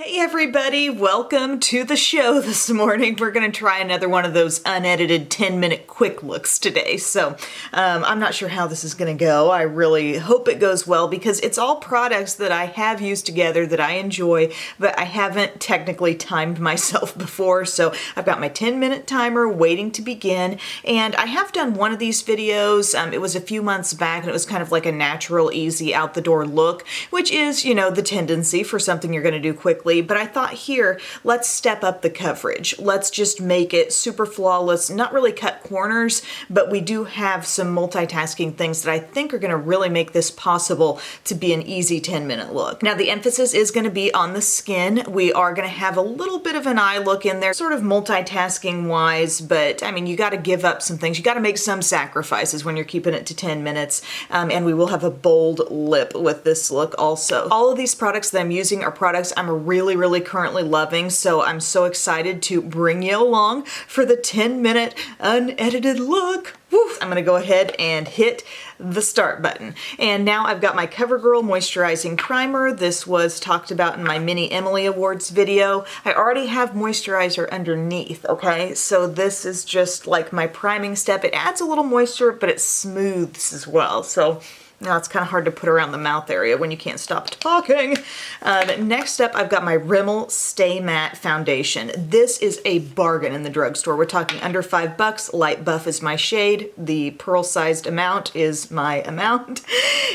Hey everybody, welcome to the show this morning. We're going to try another one of those unedited 10-minute quick looks today. So I'm not sure how this is going to go. I really hope it goes well because it's all products that I have used together that I enjoy, but I haven't technically timed myself before. So I've got my 10-minute timer waiting to begin. And I have done one of these videos. It was a few months back and it was kind of like a natural, easy, out the door look, which is, you know, the tendency for something you're going to do quickly. But I thought here, let's step up the coverage. Let's just make it super flawless, not really cut corners, but we do have some multitasking things that I think are going to really make this possible to be an easy 10-minute look. Now, the emphasis is going to be on the skin. We are going to have a little bit of an eye look in there, sort of multitasking wise, but I mean, you got to give up some things. You got to make some sacrifices when you're keeping it to 10 minutes. And we will have a bold lip with this look also. All of these products that I'm using are products I'm really currently loving, so I'm so excited to bring you along for the 10-minute unedited look. Woo. I'm gonna go ahead and hit the start button. And now I've got my CoverGirl Moisturizing Primer. This was talked about in my mini Emily Awards video. I already have moisturizer underneath, okay? So this is just like my priming step. It adds a little moisture, but it smooths as well. So now it's kind of hard to put around the mouth area when you can't stop talking. Next up, I've got my Rimmel Stay Matte Foundation. This is a bargain in the drugstore. We're talking under $5. Light buff is my shade. The pearl-sized amount is my amount.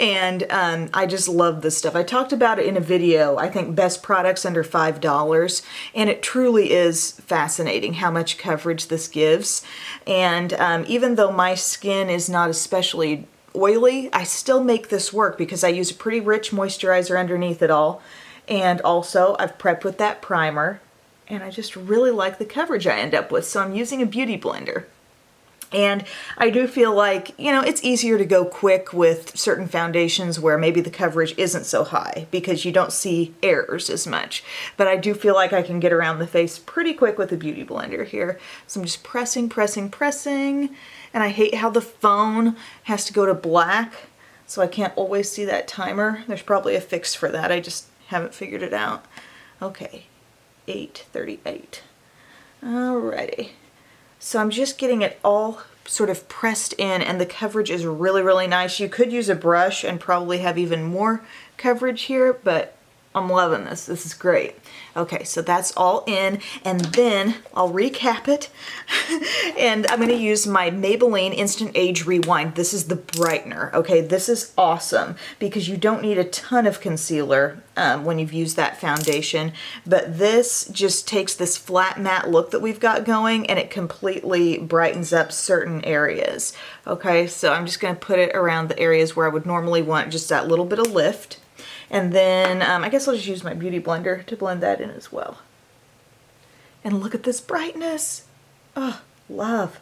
And I just love this stuff. I talked about it in a video, I think best products under $5. And it truly is fascinating how much coverage this gives. And even though my skin is not especially oily, I still make this work because I use a pretty rich moisturizer underneath it all. And also I've prepped with that primer and I just really like the coverage I end up with. So I'm using a beauty blender. And I do feel like, you know, it's easier to go quick with certain foundations where maybe the coverage isn't so high because you don't see errors as much. But I do feel like I can get around the face pretty quick with a beauty blender here. So I'm just pressing. And I hate how the phone has to go to black, so I can't always see that timer. There's probably a fix for that. I just haven't figured it out. Okay, 8:38. Alrighty. So I'm just getting it all sort of pressed in and the coverage is really nice. You could use a brush and probably have even more coverage here, but I'm loving this. This is great. Okay, so that's all in, and then I'll recap it. And I'm gonna use my Maybelline Instant Age Rewind. This is the brightener, okay? This is awesome because you don't need a ton of concealer when you've used that foundation, but this just takes this flat matte look that we've got going and it completely brightens up certain areas. Okay, so I'm just gonna put it around the areas where I would normally want just that little bit of lift. And then I guess I'll just use my beauty blender to blend that in as well. And look at this brightness. Oh, love.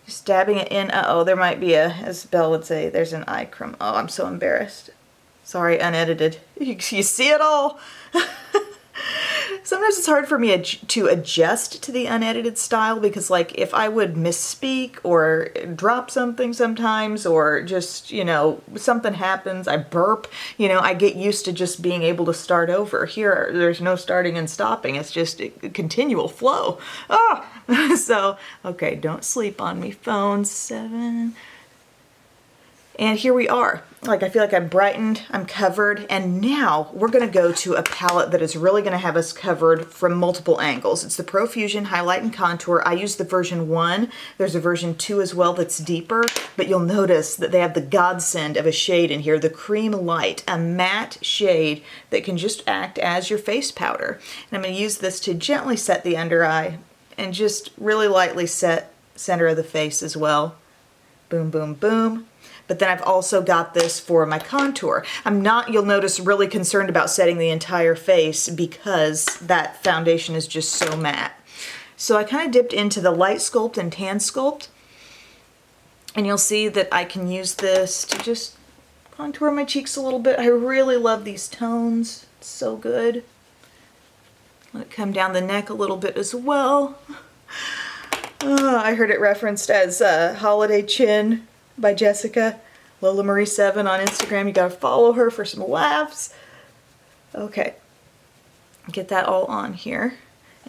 Just dabbing it in. Uh-oh, there might be a, as Belle would say, there's an eye crumb. Oh, I'm so embarrassed. Sorry, unedited. You see it all. Sometimes it's hard for me to adjust to the unedited style because, like, if I would misspeak or drop something sometimes or just, you know, something happens, I burp, you know, I get used to just being able to start over. Here, there's no starting and stopping. It's just a continual flow. Oh! So, okay, don't sleep on me, phone. 7. And here we are. Like, I feel like I'm brightened, I'm covered, and now we're gonna go to a palette that is really gonna have us covered from multiple angles. It's the Profusion Highlight and Contour. I use the version 1. There's a version 2 as well that's deeper, but you'll notice that they have the godsend of a shade in here, the Cream Light, a matte shade that can just act as your face powder. And I'm gonna use this to gently set the under eye and just really lightly set center of the face as well. Boom, boom, boom. But then I've also got this for my contour. I'm not, you'll notice, really concerned about setting the entire face because that foundation is just so matte. So I kind of dipped into the Light Sculpt and Tan Sculpt. And you'll see that I can use this to just contour my cheeks a little bit. I really love these tones. It's so good. Let it come down the neck a little bit as well. I heard it referenced as Holiday Chin by Jessica. Lola Marie 7 on Instagram. You gotta follow her for some laughs. Okay. Get that all on here.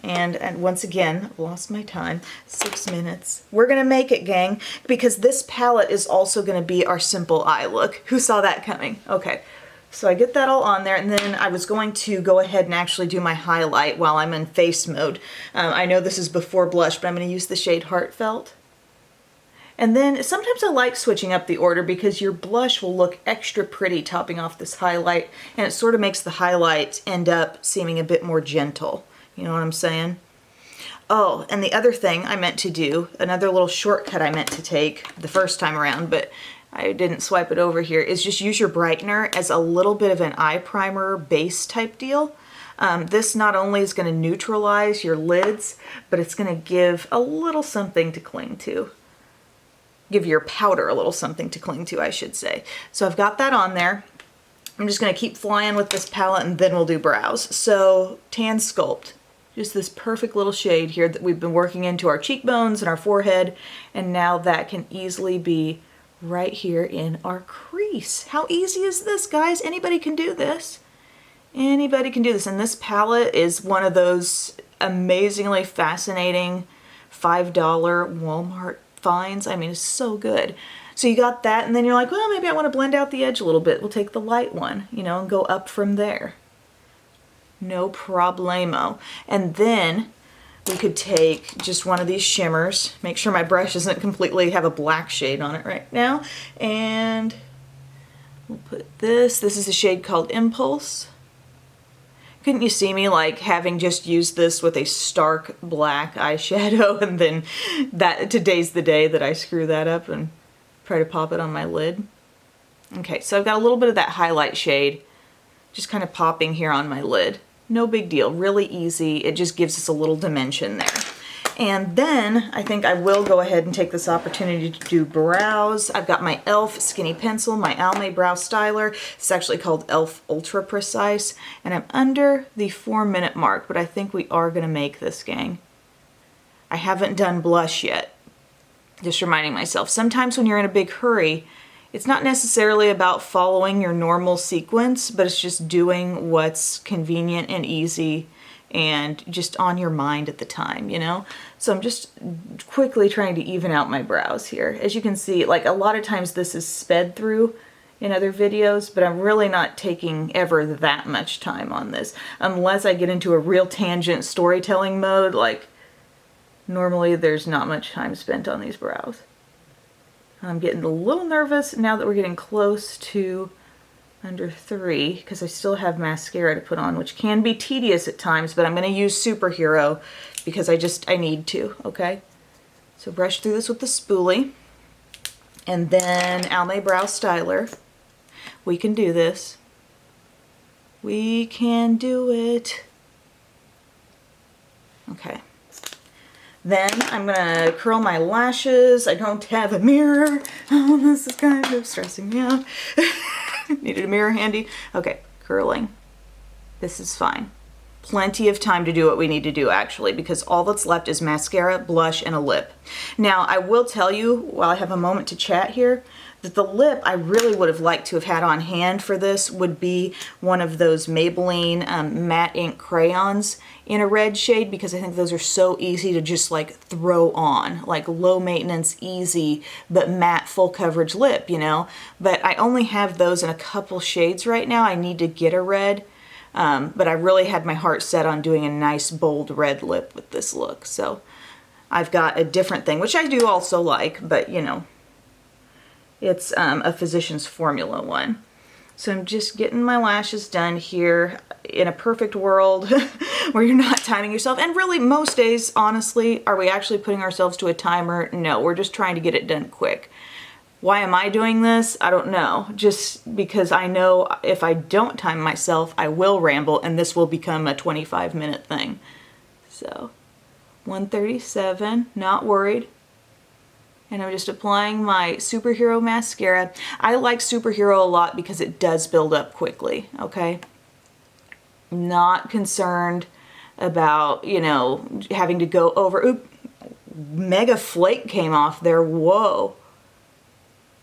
And once again, I've lost my time, 6 minutes. We're gonna make it, gang, because this palette is also gonna be our simple eye look. Who saw that coming? Okay, so I get that all on there, and then I was going to go ahead and actually do my highlight while I'm in face mode. I know this is before blush, but I'm gonna use the shade Heartfelt. And then sometimes I like switching up the order because your blush will look extra pretty topping off this highlight, and it sort of makes the highlight end up seeming a bit more gentle. You know what I'm saying? Oh, and the other thing I meant to do, another little shortcut I meant to take the first time around, but I didn't swipe it over here, is just use your brightener as a little bit of an eye primer base type deal. This not only is going to neutralize your lids, but it's going to give a little something to cling to. Give your powder a little something to cling to, I should say. So I've got that on there. I'm just going to keep flying with this palette, and then we'll do brows. So Tan Sculpt. Just this perfect little shade here that we've been working into our cheekbones and our forehead, and now that can easily be right here in our crease. How easy is this, guys? Anybody can do this. Anybody can do this. And this palette is one of those amazingly fascinating $5 Walmart finds. I mean, it's so good. So you got that, and then you're like, well, maybe I want to blend out the edge a little bit. We'll take the light one, you know, and go up from there. No problemo. And then we could take just one of these shimmers. Make sure my brush doesn't completely have a black shade on it right now. And we'll put this. This is a shade called Impulse. Couldn't you see me like having just used this with a stark black eyeshadow, and then today's the day that I screw that up and try to pop it on my lid? Okay, so I've got a little bit of that highlight shade just kind of popping here on my lid. No big deal, really easy. It just gives us a little dimension there. And then I think I will go ahead and take this opportunity to do brows. I've got my e.l.f. skinny pencil, my Almay brow styler. It's actually called e.l.f. Ultra Precise, and I'm under the 4-minute mark, but I think we are gonna make this, gang. I haven't done blush yet. Just reminding myself, sometimes when you're in a big hurry, it's not necessarily about following your normal sequence, but it's just doing what's convenient and easy and just on your mind at the time, you know? So I'm just quickly trying to even out my brows here. As you can see, like a lot of times this is sped through in other videos, but I'm really not taking ever that much time on this. Unless I get into a real tangent storytelling mode, like normally there's not much time spent on these brows. I'm getting a little nervous now that we're getting close to under 3, because I still have mascara to put on, which can be tedious at times, but I'm going to use Superhero because I need to, okay? So brush through this with the spoolie, and then Almay Brow Styler. We can do this. We can do it. Okay. Then I'm gonna curl my lashes. I don't have a mirror. Oh, this is kind of stressing me out. Needed a mirror handy. Okay, curling. This is fine. Plenty of time to do what we need to do, actually, because all that's left is mascara, blush, and a lip. Now, I will tell you, while I have a moment to chat here, that the lip I really would have liked to have had on hand for this would be one of those Maybelline matte ink crayons in a red shade, because I think those are so easy to just like throw on, like low maintenance, easy, but matte full coverage lip, you know? But I only have those in a couple shades right now. I need to get a red, but I really had my heart set on doing a nice bold red lip with this look. So I've got a different thing, which I do also like, but you know, it's a Physicians Formula one. So I'm just getting my lashes done here. In a perfect world where you're not timing yourself, and really most days, honestly, are we actually putting ourselves to a timer? No, we're just trying to get it done quick. Why am I doing this? I don't know. Just because I know if I don't time myself, I will ramble, and this will become a 25-minute thing. So 137, not worried. And I'm just applying my Superhero mascara. I like Superhero a lot because it does build up quickly, okay? Not concerned about, you know, having to go over. Oop, mega flake came off there. Whoa.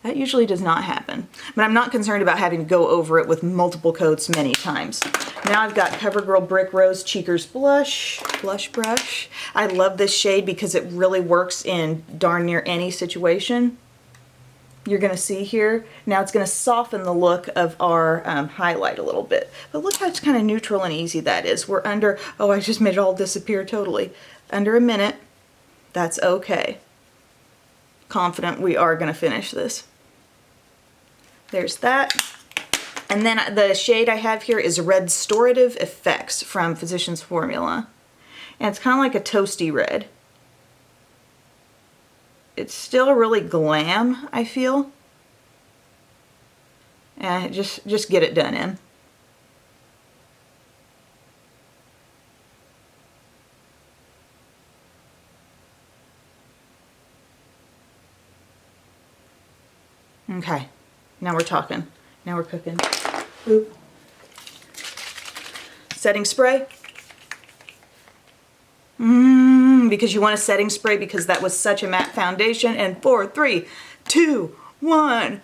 That usually does not happen, but I'm not concerned about having to go over it with multiple coats many times. Now I've got CoverGirl Brick Rose Cheekers Blush Brush. I love this shade because it really works in darn near any situation. You're gonna see here. Now it's gonna soften the look of our highlight a little bit. But look how it's kind of neutral and easy that is. We're under, oh, I just made it all disappear totally. Under a minute, that's okay. Confident we are gonna finish this. There's that. And then the shade I have here is Restorative Effects from Physicians Formula. And it's kind of like a toasty red. It's still really glam, I feel. And just get it done in. Okay, now we're talking. Now we're cooking. Oop. Setting spray. Because you want a setting spray because that was such a matte foundation. And 4, 3, 2, 1.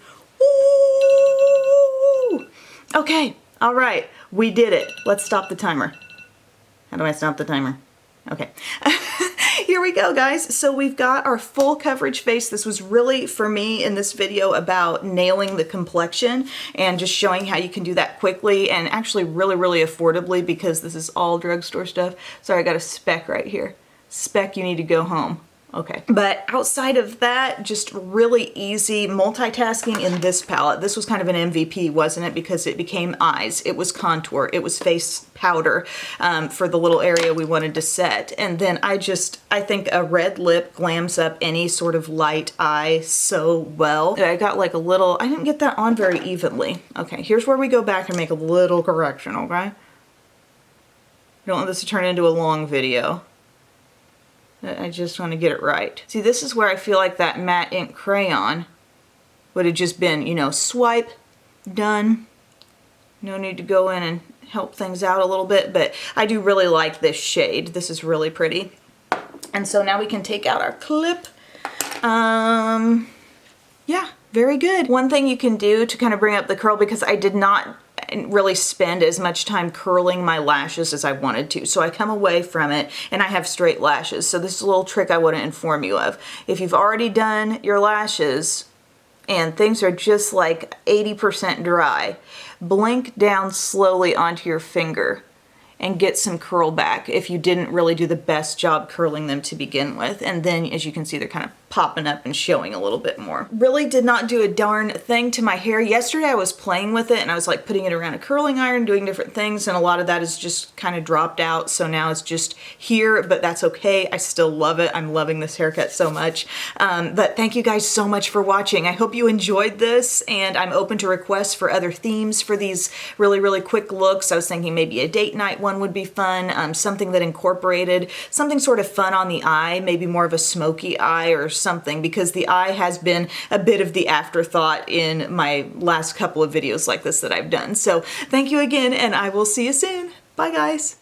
Woo! Okay, all right, we did it. Let's stop the timer. How do I stop the timer? Okay. Here we go, guys. So we've got our full coverage face. This was really, for me, in this video about nailing the complexion and just showing how you can do that quickly and actually really, really affordably because this is all drugstore stuff. Sorry, I got a speck right here. Speck, you need to go home. Okay. But outside of that, just really easy multitasking in this palette. This was kind of an MVP, wasn't it? Because it became eyes, it was contour, it was face powder for the little area we wanted to set. And then I think a red lip glams up any sort of light eye so well. I got like a little, I didn't get that on very evenly. Okay, here's where we go back and make a little correction, okay? Don't want this to turn into a long video. I just want to get it right. See, this is where I feel like that matte ink crayon would have just been, you know, swipe, done. No need to go in and help things out a little bit, but I do really like this shade. This is really pretty. And so now we can take out our clip. Yeah, very good. One thing you can do to kind of bring up the curl, because I did not really spend as much time curling my lashes as I wanted to. So I come away from it and I have straight lashes. So this is a little trick I want to inform you of. If you've already done your lashes and things are just like 80% dry, blink down slowly onto your finger and get some curl back if you didn't really do the best job curling them to begin with. And then, as you can see, they're kind of popping up and showing a little bit more. Really did not do a darn thing to my hair. Yesterday I was playing with it and I was like putting it around a curling iron, doing different things, and a lot of that is just kind of dropped out. So now it's just here, but that's okay. I still love it. I'm loving this haircut so much. But thank you guys so much for watching. I hope you enjoyed this, and I'm open to requests for other themes for these really, really quick looks. I was thinking maybe a date night one would be fun, something that incorporated something sort of fun on the eye, maybe more of a smoky eye or something, because the eye has been a bit of the afterthought in my last couple of videos like this that I've done. So thank you again, and I will see you soon. Bye, guys.